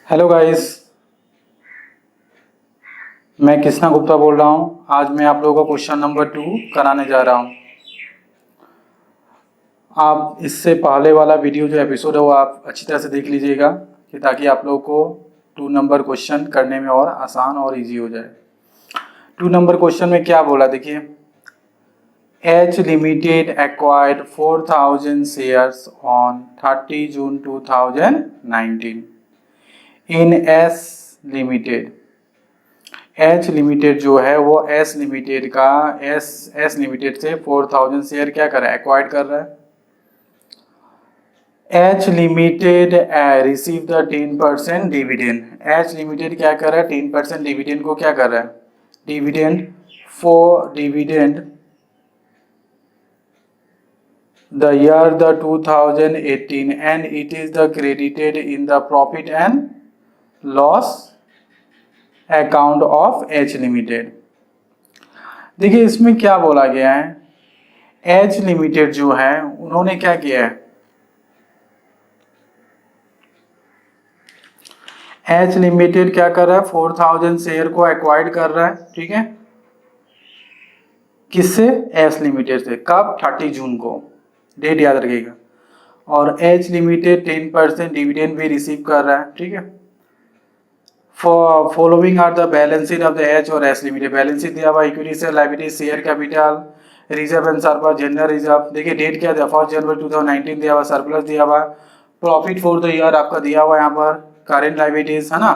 Hello guys, मैं कृष्णा गुप्ता बोल रहा हूँ। आज मैं आप लोगों को क्वेश्चन नंबर 2 कराने जा रहा हूँ। आप इससे पहले वाला वीडियो जो एपिसोड है वो आप अच्छी तरह से देख लीजिएगा कि ताकि आप लोगों को 2 नंबर क्वेश्चन करने में और आसान और इजी हो जाए। 2 नंबर क्वेश्चन में क्या बोला देखिए, H limited acquired 4000 shares on 30 June 2019 in S limited. H limited जो है वो एस लिमिटेड का एस लिमिटेड से 4000 शेयर क्या कर रहा है, एक्वायर्ड कर रहा है। H limited receive the 10% dividend. H limited क्या कर रहा है, 10% डिविडेंड को क्या कर रहा है, dividend for dividend the year the 2018 and it is the credited in the profit and loss account of H limited. देखिए इसमें क्या बोला गया है, एच लिमिटेड जो है उन्होंने क्या किया है, एच लिमिटेड क्या कर रहा है, 4000 शेयर को एक्वायर्ड कर रहा है, ठीक है। किससे, एच लिमिटेड से। कब, 30 जून को, डेट याद रखिएगा। और एच लिमिटेड 10% डिविडेंड भी रिसीव कर रहा है, ठीक है। Following are the balance sheet of the H और एच लिमिटेड। बैलेंस शीट दिया हुआ, equity share, liability, share capital, reserve and surplus, general reserve. देखिए डेट क्या दिया, 1 जनवरी 2019 दिया हुआ, सरप्लस दिया हुआ, प्रॉफिट फॉर द ईयर आपका दिया हुआ यहाँ पर, करेंट लायबिलिटीज है ना।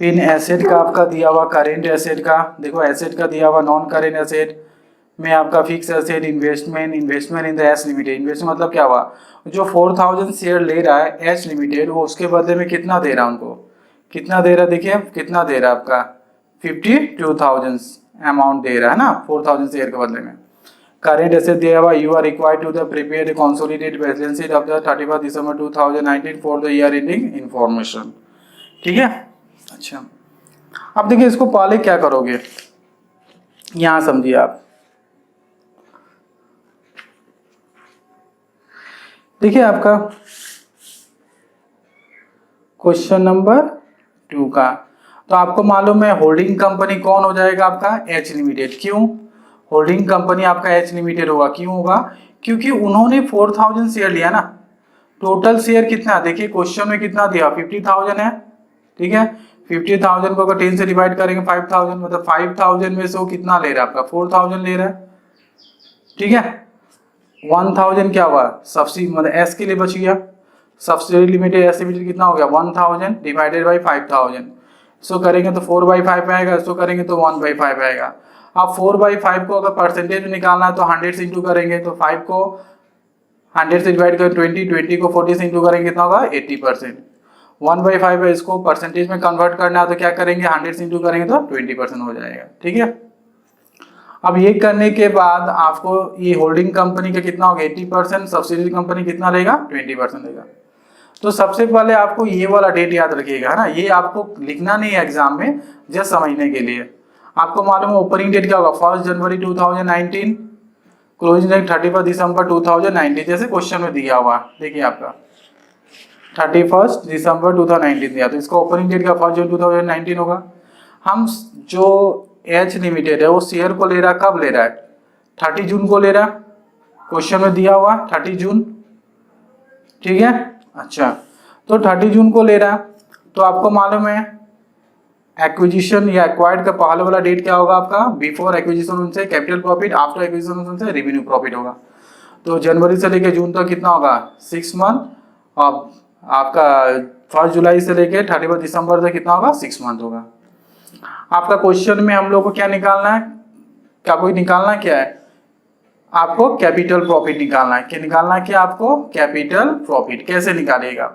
फिर एसेट का आपका दिया हुआ, करेंट एसेट का देखो, एसेट का दिया हुआ, नॉन करेंट एसेट में आपका fix asset, investment in the H limited. Investment मतलब क्या हुआ, जो 4000 शेयर ले रहा है एच लिमिटेड, वो उसके बदले में कितना दे रहा है उनको, कितना दे रहा है, देखिए कितना दे रहा है आपका 52,000 अमाउंट दे रहा है ना 4000 शेयर के बदले में। करेंट एसेट दिया हुआ, you are required to the prepare consolidated balance sheet of the 31 December 2019 for the year ending information, ठीक है। अच्छा, अब देखिए इसको पहले क्या करोगे, यहां समझिए आप। देखिए आपका क्वेश्चन नंबर 2 का, तो आपको मालूम है होल्डिंग कंपनी कौन हो जाएगा आपका, एच लिमिटेड। क्यों होल्डिंग कंपनी आपका एच लिमिटेड होगा, क्यों होगा, क्योंकि उन्होंने 4000 शेयर लिया ना। टोटल शेयर कितना, देखिए क्वेश्चन में कितना दिया, 50,000 है, ठीक है। 50,000 को अगर 10 से डिवाइड करेंगे 5,000, मतलब 5,000 में से वो कितना ले रहा है आपका, 4,000 ले रहा है, ठीक है। 1000 क्या हुआ, सब्सिडी मतलब एस के लिए बच गया, सब्सिडी लिमिटेड एस लिमिटेड कितना हो गया, 1000 डिवाइडेड बाई 5000। इसको करेंगे तो 4/5 आएगा, इसको करेंगे तो 1/5 आएगा। अब 4/5 को अगर परसेंटेज में निकालना है तो 100 से इंटू करेंगे, तो 5 को 100 से डिवाइड करें 20 को 40 से इंटू करेंगे कितना होगा, 80%। 1/5 है, इसको परसेंटेज में कन्वर्ट करना है तो क्या करेंगे, 100 से इंटू करेंगे तो 20% हो जाएगा, ठीक है। अब ये करने के बाद आपको ये होल्डिंग कंपनी का कितना होगा 80%, सब्सिडी कंपनी कितना लेगा 20% लेगा। तो सबसे पहले आपको ये वाला डेट याद रखिएगा, है ना। ये आपको लिखना नहीं है एग्जाम में, जस्ट समझने के लिए। आपको मालूम है ओपनिंग डेट क्या होगा, 1 जनवरी 2019, क्लोजिंग डेट 31 दिसंबर 2019, जैसे क्वेश्चन में दिया हुआ। देखिए आपका 31 दिसंबर 2019 दिया, तो इसका ओपनिंग डेट का 1 जून 2019 होगा। हम जो एच लिमिटेड है वो शेयर को ले रहा है, कब ले रहा है, 30 जून को ले रहा है, क्वेश्चन में दिया हुआ 30 जून, ठीक है। अच्छा, तो 30 जून को ले रहा है, तो आपको मालूम है एक्विजिशन या एक्वायर्ड का पहले वाला डेट क्या होगा आपका, बिफोर एक्विजिशन उनसे कैपिटल प्रॉफिट, आफ्टर एक्विजिशन उनसे रेवेन्यू प्रॉफिट होगा। तो जनवरी से लेकर जून तक कितना होगा, 6 मंथ। अब आपका 1 जुलाई से लेकर 31 दिसंबर तक कितना होगा, 6 मंथ होगा। आपका क्वेश्चन में हम लोग को क्या निकालना है, क्या कोई निकालना क्या है, आपको कैपिटल प्रॉफिट निकालना है। क्या निकालना है, क्या आपको कैपिटल प्रॉफिट। कैसे निकालेगा,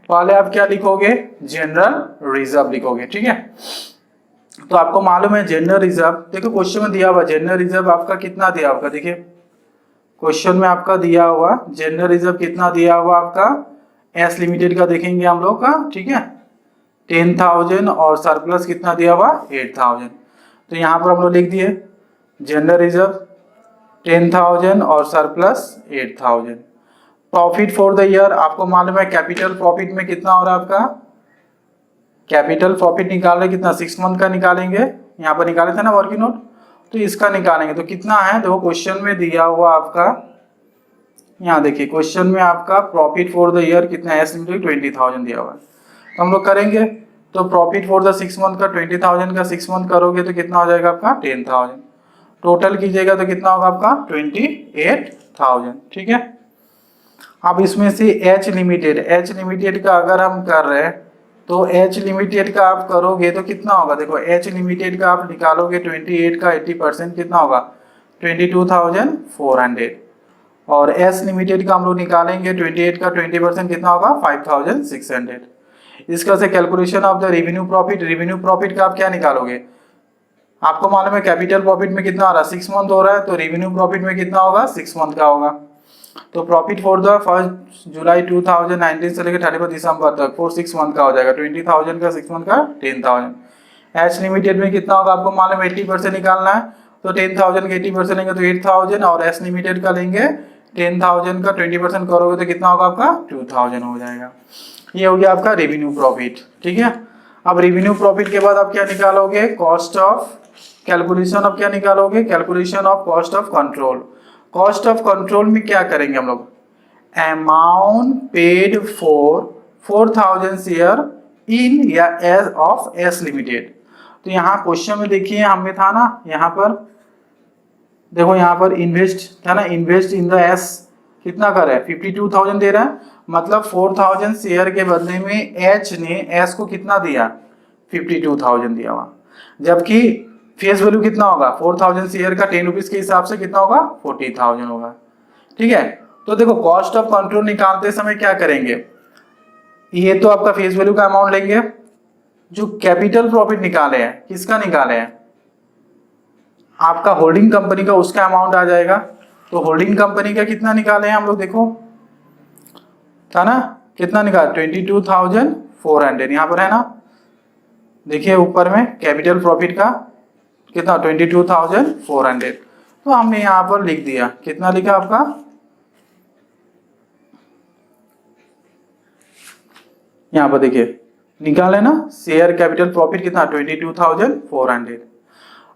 पहले आप क्या लिखोगे, जनरल रिजर्व लिखोगे, ठीक है। तो आपको मालूम है जनरल रिजर्व, देखो क्वेश्चन में दिया हुआ जनरल रिजर्व आपका कितना दिया होगा, देखिए क्वेश्चन में आपका दिया हुआ जनरल रिजर्व कितना दिया हुआ आपका, एस लिमिटेड का देखेंगे हम लोग का, ठीक है, 10,000 और सरप्लस कितना दिया हुआ 8,000। तो यहाँ पर हम लोग लिख दिए जनरल रिजर्व 10,000 और surplus 8,000। Profit for the year आपको मालूम है कैपिटल प्रॉफिट में कितना हो रहा है आपका कैपिटल प्रॉफिट निकाल रहे कितना 6 मंथ का निकालेंगे, यहाँ पर निकाले थे ना वर्किंग नोट, तो इसका निकालेंगे तो कितना है, देखो क्वेश्चन में दिया हुआ आपका, यहाँ देखिए क्वेश्चन में आपका प्रॉफिट फॉर द ईयर कितना है, 20,000 दिया हुआ है। तो हम लोग करेंगे तो प्रॉफिट फॉर द 6 मंथ का 20,000 का 6 मंथ करोगे तो कितना हो जाएगा आपका 10,000, टोटल कीजिएगा तो कितना होगा आपका 28,000। ठीक है। अब इसमें से एच लिमिटेड का अगर हम कर रहे हैं तो एच लिमिटेड का आप करोगे तो कितना होगा, देखो एच लिमिटेड का आप निकालोगे 28 का 80% कितना होगा 22,400, और एस लिमिटेड का हम लोग निकालेंगे 28 का 20% कितना होगा 5,600। इसका से calculation of the revenue profit का आप क्या निकालोगे, आपको मालूम है कैपिटल प्रॉफिट में कितना हो रहा है 6 मंथ हो रहा है, तो रेवेन्यू प्रॉफिट में कितना होगा 6 मंथ का होगा। तो प्रॉफिट फॉर द 1 जुलाई 2019 से लेकर 31 दिसंबर तक फॉर 6 मंथ का हो जाएगा 20,000 का 6 मंथ का 10,000। एच लिमिटेड में कितना होगा आपको मालूम है 80% निकालना है, तो 10,000 का 80% लेंगे तो 8,000, और एस लिमिटेड का लेंगे 10,000 का 20% करोगे तो कितना होगा आपका 2,000 हो जाएगा। ये हो गया आपका रेवेन्यू प्रॉफिट। ठीक है। अब रेवेन्यू प्रॉफिट के बाद आप क्या निकालोगे, कॉस्ट ऑफ कैलकुलेशन ऑफ क्या निकालोगे, calculation of cost of control. Cost of control में क्या करेंगे हम लोग, amount paid for 4,000 share in या एज ऑफ एस लिमिटेड। तो यहाँ क्वेश्चन में देखिए हमें था ना, यहाँ पर देखो यहाँ पर इन्वेस्ट था ना, इन्वेस्ट इन द एस कितना कर रहा है 52,000 दे रहा है, मतलब 4,000 शेयर के बदले में एच ने एस को कितना दिया 52,000 दिया हुआ, जबकि फेस वैल्यू कितना होगा 4,000 शेयर का 10 रुपीज के हिसाब से कितना होगा 40,000 होगा। ठीक है। तो देखो कॉस्ट ऑफ कंट्रोल निकालते समय क्या करेंगे, ये तो आपका फेस वैल्यू का अमाउंट लेंगे, जो कैपिटल प्रॉफिट निकाले हैं किसका निकाले हैं आपका होल्डिंग कंपनी का, उसका अमाउंट आ जाएगा। तो होल्डिंग कंपनी का कितना निकाले हैं हम लोग, देखो था ना कितना निकाला 22,400, यहाँ पर है ना देखिए ऊपर में कैपिटल प्रॉफिट का कितना 22,400, तो हमने यहाँ पर लिख दिया, कितना लिखा आपका यहाँ पर देखिए निकाले ना, शेयर कैपिटल प्रॉफिट कितना 22,400।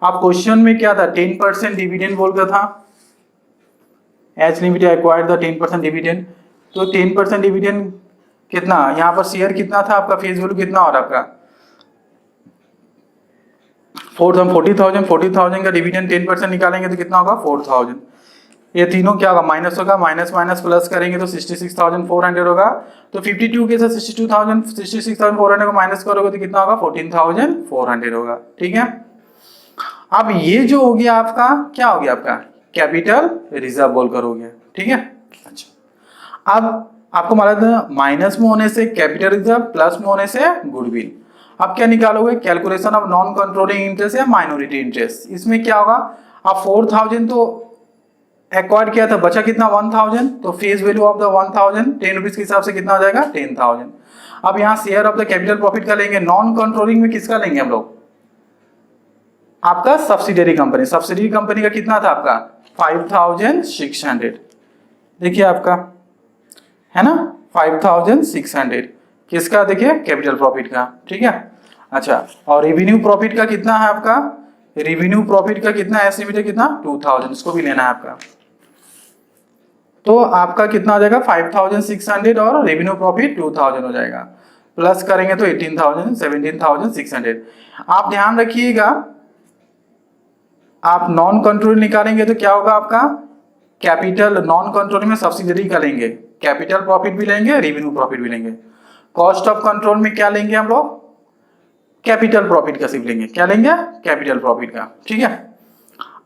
अब क्वेश्चन में क्या था 10% डिविडेंड बोल रहा था, H limited acquired the 10% dividend, तो 10% डिविडेंड कितना, यहाँ पर शेयर कितना था आपका, फेस वैल्यू कितना हो रहा आपका 40,000 का डिविडेंड 10% निकालेंगे तो कितना होगा 4,000। ये तीनों क्या होगा माइनस होगा, माइनस माइनस प्लस करेंगे तो 66,400 होगा, तो 52 के साथ 66,400 को माइनस करोगे तो कितना होगा 14,400 होगा। ठीक है। अब ये जो हो गया आपका क्या हो गया आपका कैपिटल रिजर्व बोलकर हो गया। ठीक है। अच्छा अब आपको मालूम है माइनस में होने से कैपिटल रिजर्व, प्लस में होने से गुडविल। अब क्या निकालोगे, calculation of non controlling interest या माइनॉरिटी इंटरेस्ट। इसमें क्या होगा, अब 4,000 तो एक्वायर्ड किया था, बचा कितना 1,000, तो face value of the 1,000 10 rupees के हिसाब से कितना आ जाएगा 10,000। अब यहाँ share of the capital profit का लेंगे, नॉन कंट्रोलिंग में किसका लेंगे हम लोग, आपका सब्सिडरी कंपनी का कितना था आपका 5,600, देखिए आपका है ना 5,600 किसका, देखिए कैपिटल प्रॉफिट का। ठीक है। अच्छा और रेवेन्यू प्रॉफिट का कितना है आपका, रेवेन्यू प्रॉफिट का कितना है, एस्टिमेटेड कितना 2,000, इसको भी लेना है आपका। तो आपका कितना आ जाएगा 5,600 और रेवेन्यू प्रॉफिट 2,000 हो जाएगा, प्लस करेंगे तो 18,000 17,600। आप ध्यान रखिएगा, आप नॉन कंट्रोल निकालेंगे तो क्या होगा आपका कैपिटल, नॉन कंट्रोल में सब्सिडरी का लेंगे, कैपिटल प्रॉफिट भी लेंगे, रेवेन्यू प्रॉफिट भी लेंगे। कॉस्ट ऑफ कंट्रोल में क्या लेंगे हम लोग, कैपिटल प्रॉफिट का सिर्फ लेंगे, क्या लेंगे कैपिटल प्रॉफिट का। ठीक है।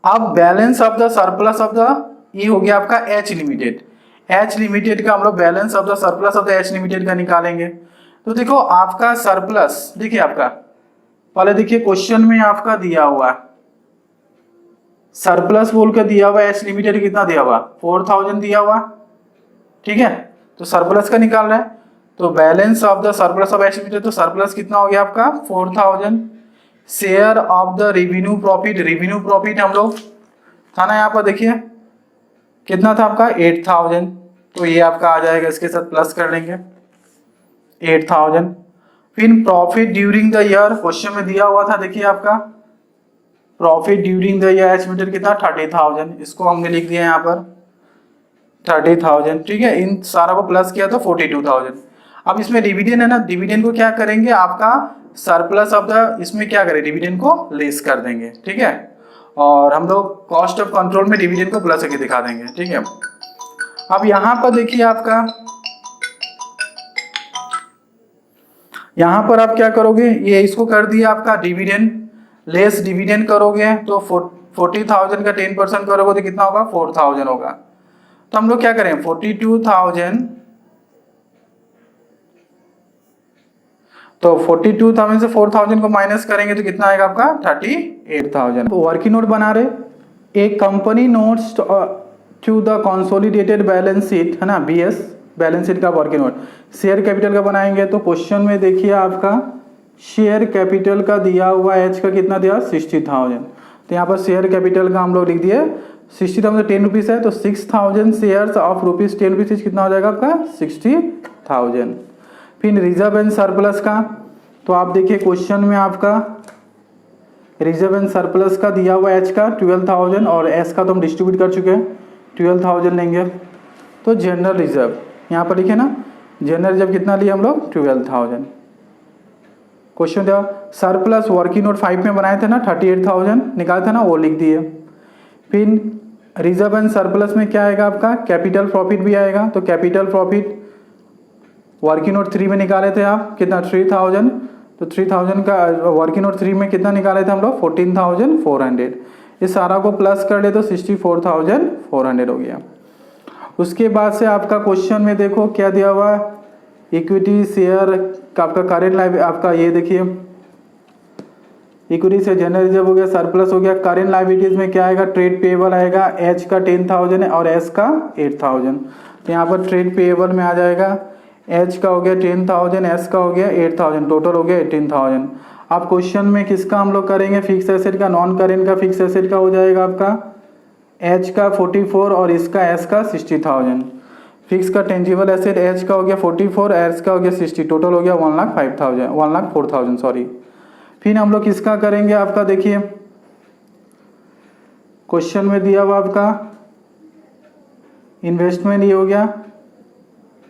अब balance of the surplus of the, ये हो गया आपका एच लिमिटेड, एच लिमिटेड का हम लोग balance of the surplus of the H limited का निकालेंगे। तो देखो आपका सरप्लस, देखिए आपका पहले देखिए क्वेश्चन में आपका दिया हुआ सरप्लस बोल कर दिया हुआ, एच लिमिटेड कितना दिया हुआ 4,000 दिया हुआ। ठीक है। तो सरप्लस का निकाल रहे हैं, तो balance of the surplus of H limited, तो सरप्लस कितना हो गया आपका 4,000। Share of the revenue profit हम लोग था ना, यहाँ पर देखिए कितना था आपका 8,000, तो ये आपका आ जाएगा, इसके साथ प्लस कर लेंगे 8,000। फिर profit during the year, question में दिया हुआ था, देखिए आपका profit during the year H limited कितना 30,000, इसको हमने लिख दिया यहाँ पर 30,000, ठीक है। इन सारा को प्लस किया तो 42,000। अब इसमें डिविडेंड है ना, डिविडेंड को क्या करेंगे, आपका सरप्लस ऑफ द, इसमें क्या करें, डिविडेंड को लेस कर देंगे, ठीक है। और हम लोग कॉस्ट ऑफ कंट्रोल में डिविडेंड को प्लस करके दिखा देंगे, ठीक है। अब यहाँ पर देखिए आपका, यहाँ पर आप क्या करोगे, ये इसको कर दिया आपका डिविडेंड लेस डिविडेंड करोगे तो 40,000 का 10% करोगे तो कितना होगा, 4,000 होगा। तो हम लोग क्या करें, 42,000, तो 42,000 से 4,000 को माइनस करेंगे तो कितना आएगा आपका 38,000। वर्किंग नोट बना रहे, एक company notes to the consolidated balance sheet, है ना, BS बैलेंस शीट का वर्किंग नोट। शेयर कैपिटल का बनाएंगे तो क्वेश्चन में देखिए आपका शेयर कैपिटल का दिया हुआ एच का कितना दिया 60,000, तो यहाँ पर शेयर कैपिटल का हम लोग लिख दिए 60,000 10 रुपीज़ है, तो 6,000 शेयर्स ऑफ रुपीज़ 10 रुपीज़ कितना हो जाएगा आपका 60,000। फिर रिजर्व एंड सरप्लस का, तो आप देखिए क्वेश्चन में आपका रिजर्व एंड सरप्लस का दिया हुआ एच का 12,000 और एस का तो हम डिस्ट्रीब्यूट कर चुके हैं, 12,000 लेंगे। तो जनरल रिजर्व यहाँ पर लिखे ना, जनरल रिजर्व कितना लिए हम लोग 12,000। क्वेश्चन दिया सरप्लस वर्किंग नोट 5 में बनाए थे ना, 38,000 निकाले थे ना, वो लिख दिए। फिर रिजर्व एंड सरप्लस में क्या आएगा आपका, कैपिटल प्रॉफिट भी आएगा, तो कैपिटल प्रॉफिट वर्किंग नोट 3 में निकाले थे आप कितना 3,000, तो 3,000 का वर्किंग नोट 3 में कितना निकाले थे हम लोग 14,400, इस सारा को प्लस कर ले तो 64,400 हो गया। उसके बाद से आपका क्वेश्चन में देखो क्या दिया हुआ, इक्विटी शेयर का आपका करेंट लाइबिलिटी, आपका ये देखिए इक्विटी से जनरल रिजर्व हो गया, सरप्लस हो गया। करेंट लाइबिलिटीज में क्या आएगा, ट्रेड पेएबल आएगा, एच का 10,000 है और एस का 8,000, तो यहाँ पर ट्रेड पेएबल में आ जाएगा एच का हो गया 10,000, एस का हो गया 8,000, टोटल हो गया 18,000। अब क्वेश्चन में किसका हम लोग करेंगे, फिक्स एसेट का, नॉन करेंट का फिक्स एसेट का हो जाएगा आपका एच का 44 और इसका एस का 60,000। फिक्स का टेंजिबल एसेट एच का हो गया 44, एस का हो गया 60, टोटल हो गया 1,04,000 सॉरी। फिर हम लोग किसका करेंगे आपका, देखिए क्वेश्चन में दिया हुआ आपका इन्वेस्टमेंट ये हो गया,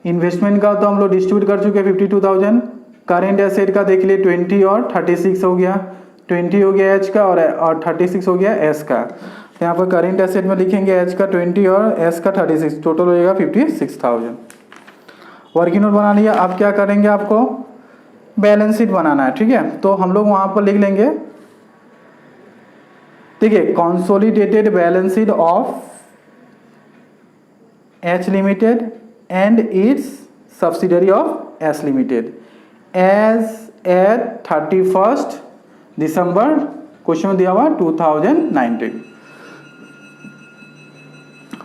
इन्वेस्टमेंट का तो हम लोग डिस्ट्रीब्यूट कर चुके हैं 52,000। करेंट एसेट का देख लिए 20 और 36 हो गया, 20 हो गया एच का और 36 हो गया एस का, तो यहाँ पर करेंट एसेट में लिखेंगे एच का 20 और एस का 36, टोटल हो जाएगा 56,000। वर्किंग नोट बना लिया, अब क्या करेंगे, आपको बैलेंस शीट बनाना है, ठीक है। तो हम लोग वहाँ पर लिख लेंगे, देखिए consolidated balance sheet of H limited and its subsidiary of S Limited as at 31st December, question में दिया हुआ 2019।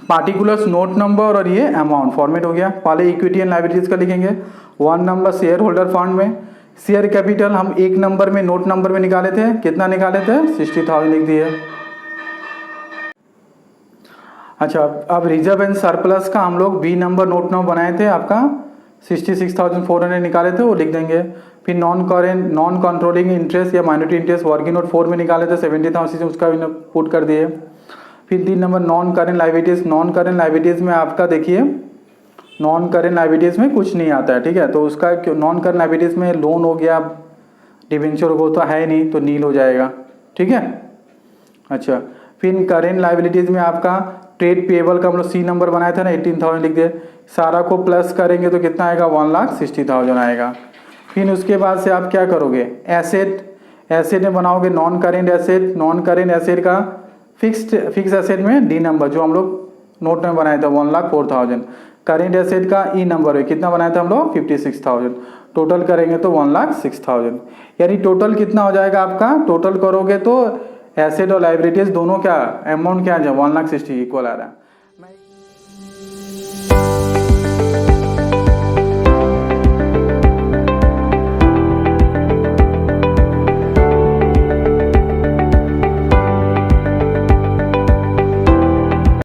पार्टिकुलर्स नोट नंबर और ये अमाउंट फॉर्मेट हो गया। पहले इक्विटी एंड लायबिलिटीज का लिखेंगे, 1 नंबर शेयर होल्डर फंड में, शेयर कैपिटल हम 1 नंबर में नोट नंबर में निकाले थे, कितना निकाले थे 60,000 लिख दिए। अच्छा, अब रिजर्व एंड सरप्लस का हम लोग बी नंबर नोट नंबर बनाए थे, आपका 66,400 निकाले थे, वो लिख देंगे। फिर नॉन कंट्रोलिंग इंटरेस्ट या माइनॉरिटी इंटरेस्ट वर्किंग नोट 4 में निकाले थे 70,000, उसका भी पुट कर दिए। फिर 3 number non current liabilities, non current liabilities में आपका देखिए नॉन करेंट लायबिलिटीज में कुछ नहीं आता है, ठीक है। तो उसका नॉन करेंट लायबिलिटीज में लोन हो गया, डिवेंचर हो तो है नहीं तो नील हो जाएगा, ठीक है। अच्छा, फिर करेंट लायबिलिटीज में आपका ट्रेड पेएबल का हम लोग सी नंबर बनाया था ना, 18,000 लिख दिए, सारा को प्लस करेंगे तो कितना आएगा 1,60,000 आएगा। फिर उसके बाद से आप क्या करोगे, एसेट में बनाओगे non current asset, non current asset का फिक्स एसेट में डी नंबर जो हम लोग नोट में बनाया था 1,04,000, करेंट एसेट का ई नंबर है कितना बनाया था हम लोग 56,000, टोटल करेंगे तो 1,06,000, यानी टोटल कितना हो जाएगा आपका, टोटल करोगे तो एसेट और लायबिलिटीज दोनों क्या अमाउंट क्या है 1,60,000 इक्वल आ रहा है।